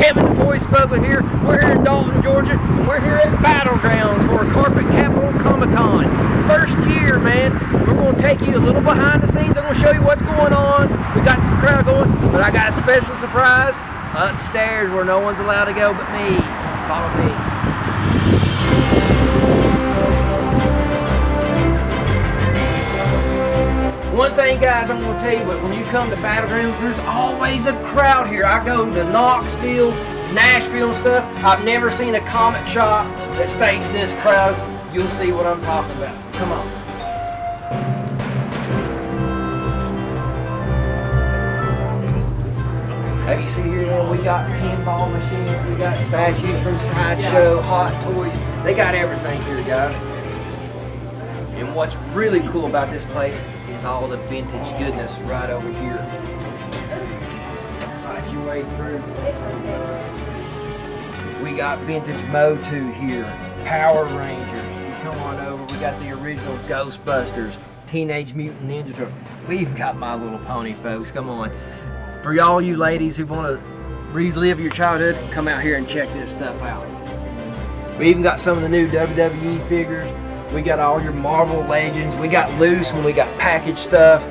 Kevin the Toy Smuggler here. We're here in Dalton, Georgia, and we're here at Battlegrounds for Carpet Capital Comic-Con. First year, man. We're going to take you a little behind the scenes. I'm going to show you what's going on. We got some crowd going, but I got a special surprise upstairs where no one's allowed to go but me. Follow me. One thing, guys, I'm going to tell you, but when you come to Battlegrounds, there's always a crowd here. I go to Knoxville, Nashville and stuff. I've never seen a comic shop that stays this crowded. You'll see what I'm talking about. So come on. Have you seen here, man, we got pinball machines, we got statues from Sideshow, Hot Toys. They got everything here, guys. And what's really cool about this place is all the vintage goodness right over here. Right your way through. We got vintage Motu here, Power Rangers. You come on over, we got the original Ghostbusters, Teenage Mutant Ninja Turtles. We even got My Little Pony, folks, come on. For y'all you ladies who want to relive your childhood, come out here and check this stuff out. We even got some of the new WWE figures. We got all your Marvel Legends. We got loose and we got packaged stuff.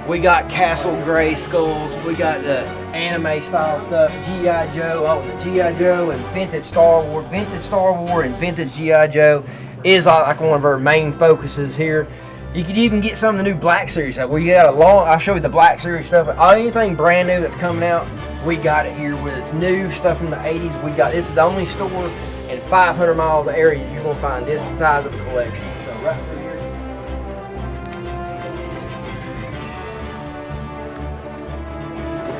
We got Castle Gray skulls. We got the anime style stuff. G.I. Joe, the G.I. Joe and vintage Star Wars. Vintage Star Wars and vintage G.I. Joe is like one of our main focuses here. You could even get some of the new Black Series stuff. We got I'll show you the Black Series stuff. Anything brand new that's coming out, we got it here. Whether it's new stuff from the 80s, we got. This is the only store in 500 miles of area you're gonna find this size of a collection. So right through here.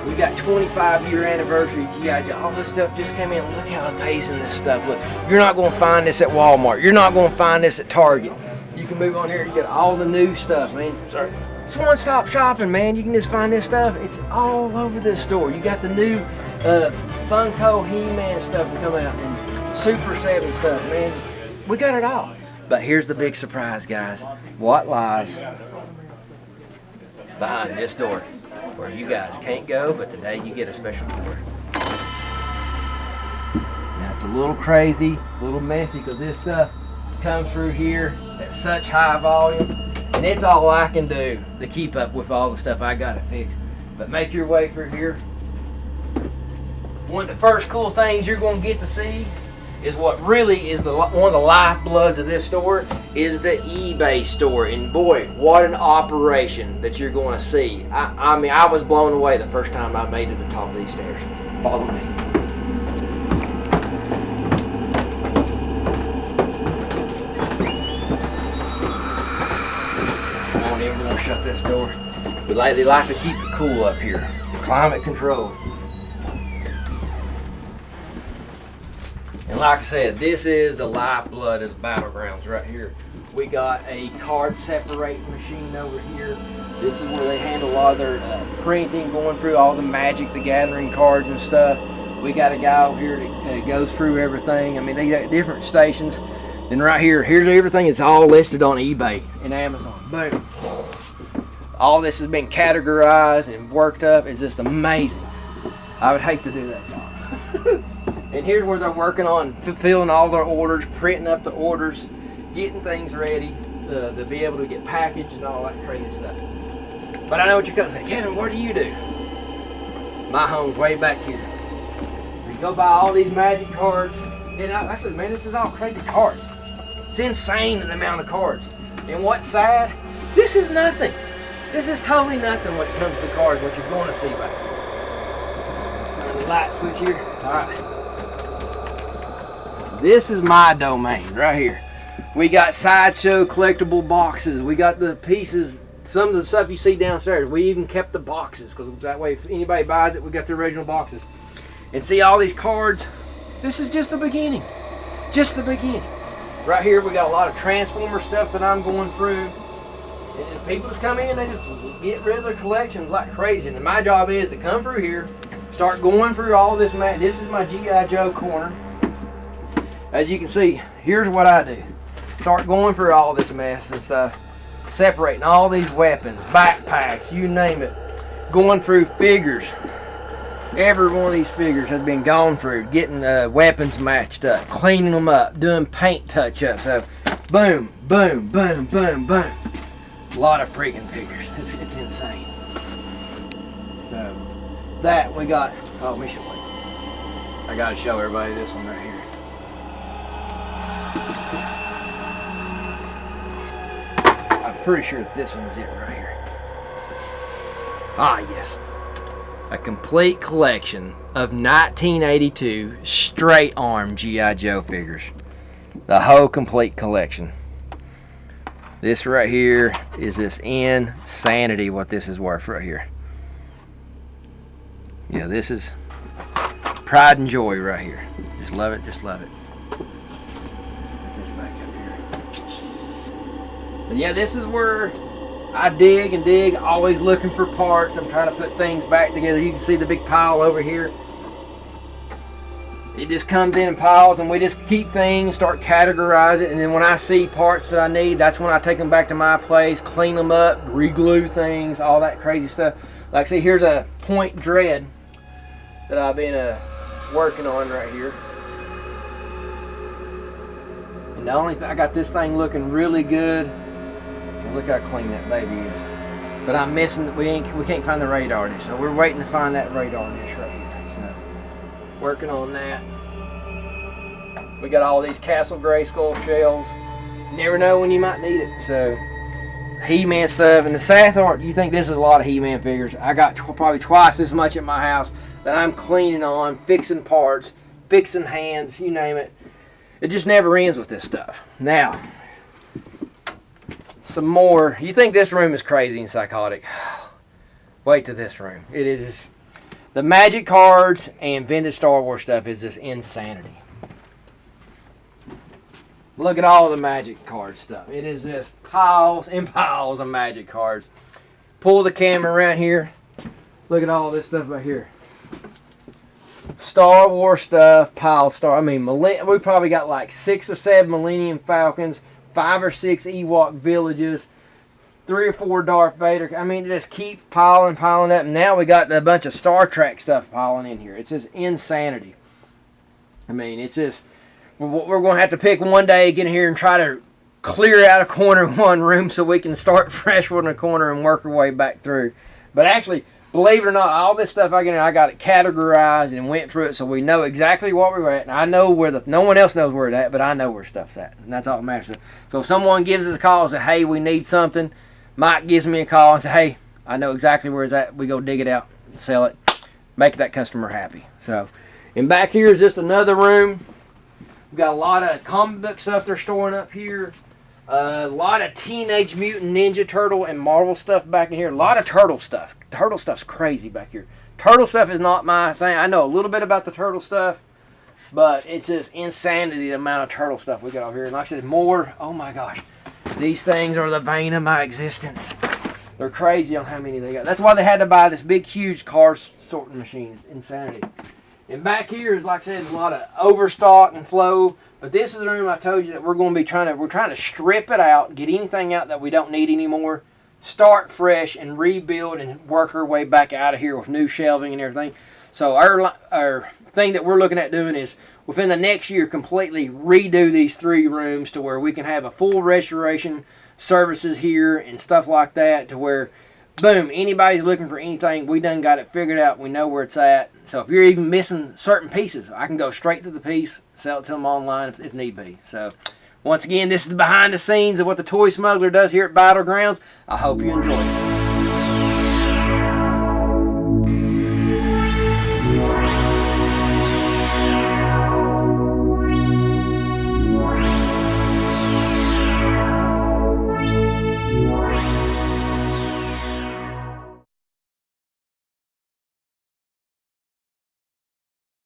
We got 25-year anniversary G.I. Joe. All this stuff just came in. Look how amazing this stuff looks. You're not gonna find this at Walmart. You're not gonna find this at Target. You can move on here and get all the new stuff, man. Sorry. It's one-stop shopping, man. You can just find this stuff. It's all over this store. You got the new Funko He-Man stuff to come out and Super 7 stuff, man. We got it all. But here's the big surprise, guys. What lies behind this door where you guys can't go, but today you get a special tour. Now, it's a little crazy, a little messy, because this stuff comes through here at such high volume, and it's all I can do to keep up with all the stuff I gotta fix. But make your way through here. One of the first cool things you're gonna get to see is what really is one of the lifebloods of this store is the eBay store. And boy, what an operation that you're gonna see. I mean, I was blown away the first time I made it to the top of these stairs. Follow me. We're gonna shut this door. They like to keep it cool up here. Climate control. And like I said, this is the lifeblood of the Battlegrounds right here. We got a card separating machine over here. This is where they handle a lot of their printing, going through all the Magic the Gathering cards and stuff. We got a guy over here that goes through everything. I mean, they got different stations. Then right here, here's everything. It's all listed on eBay and Amazon. Boom. All this has been categorized and worked up. It's just amazing. I would hate to do that job. And here's where they're working on fulfilling all their orders, printing up the orders, getting things ready to be able to get packaged and all that crazy stuff. But I know what you're going to say, Kevin, what do you do? My home's way back here. You go buy all these Magic cards. And actually, man, this is all crazy cards. It's insane the amount of cards. And what's sad? This is nothing. This is totally nothing when it comes to cards, what you're going to see back here. Let's turn the light switch here. All right. This is my domain right here. We got Sideshow collectible boxes. We got the pieces, some of the stuff you see downstairs. We even kept the boxes because that way if anybody buys it, we got the original boxes. And see all these cards? This is just the beginning. Just the beginning. Right here we got a lot of Transformer stuff that I'm going through. And people just come in, they just get rid of their collections like crazy. And my job is to come through here, start going through all this. This is my G.I. Joe corner. As you can see, here's what I do. Start going through all this mess and stuff. Separating all these weapons, backpacks, you name it. Going through figures. Every one of these figures has been gone for getting weapons matched up, cleaning them up, doing paint touch-ups. So, boom, boom, boom, boom, boom. A lot of freaking figures. It's insane. So, that we got. Oh, let me show you. I gotta show everybody this one right here. I'm pretty sure this one's it right here. Ah, yes. A complete collection of 1982 straight arm G.I. Joe figures. The whole complete collection. This right here is this insanity what this is worth right here. Yeah, this is pride and joy right here. Just love it, just love it. Put this back up here. But yeah, this is where I dig and dig, always looking for parts. I'm trying to put things back together. You can see the big pile over here. It just comes in piles, and we just keep things, start categorize it, and then when I see parts that I need, that's when I take them back to my place, clean them up, re-glue things, all that crazy stuff. Like, see, here's a Point Dread that I've been working on right here. And the only thing, I got this thing looking really good. Look how clean that baby is. But I'm missing, we can't find the radar dish, so we're waiting to find that radar dish right here. So, working on that. We got all these Castle Grayskull shells. Never know when you might need it. So, He-Man stuff. And the Sath art, you think this is a lot of He-Man figures. I got probably twice as much at my house that I'm cleaning on, fixing parts, fixing hands, you name it. It just never ends with this stuff. Now, some more. You think this room is crazy and psychotic. Wait to this room. It is. The Magic cards and vintage Star Wars stuff is just insanity. Look at all the Magic card stuff. It is just piles and piles of Magic cards. Pull the camera around here. Look at all this stuff right here. Star Wars stuff, piled Star. I mean, we probably got like 6 or 7 Millennium Falcons, 5 or 6 Ewok villages, 3 or 4 Darth Vader. I mean, it just keeps piling up. And now we got a bunch of Star Trek stuff piling in here. It's just insanity. I mean, it's just, we're going to have to pick one day, get in here and try to clear out a corner of one room so we can start fresh one in a corner and work our way back through. But actually, believe it or not, all this stuff I got it categorized and went through it so we know exactly what we're at. And I know where no one else knows where it's at, but I know where stuff's at. And that's all that matters. So if someone gives us a call and says, hey, we need something, Mike gives me a call and says, hey, I know exactly where it's at. We go dig it out, sell it, make that customer happy. So, and back here is just another room. We've got a lot of comic book stuff they're storing up here. A lot of Teenage Mutant Ninja Turtle and Marvel stuff back in here. A lot of Turtle stuff. Turtle stuff's crazy back here. Turtle stuff is not my thing. I know a little bit about the Turtle stuff, but it's just insanity the amount of Turtle stuff we got over here. And like I said, more. Oh my gosh. These things are the bane of my existence. They're crazy on how many they got. That's why they had to buy this big, huge car sorting machine. It's insanity. And back here is, like I said, a lot of overstock and flow. But this is the room I told you that we're going to be we're trying to strip it out, get anything out that we don't need anymore, start fresh and rebuild and work our way back out of here with new shelving and everything. So our thing that we're looking at doing is within the next year completely redo these 3 rooms to where we can have a full restoration services here and stuff like that, to where boom, anybody's looking for anything, we done got it figured out. We know where it's at. So if you're even missing certain pieces, I can go straight to the piece, sell it to them online if need be. So once again, this is behind the scenes of what the Toy Smuggler does here at Battlegrounds. I hope you enjoy it.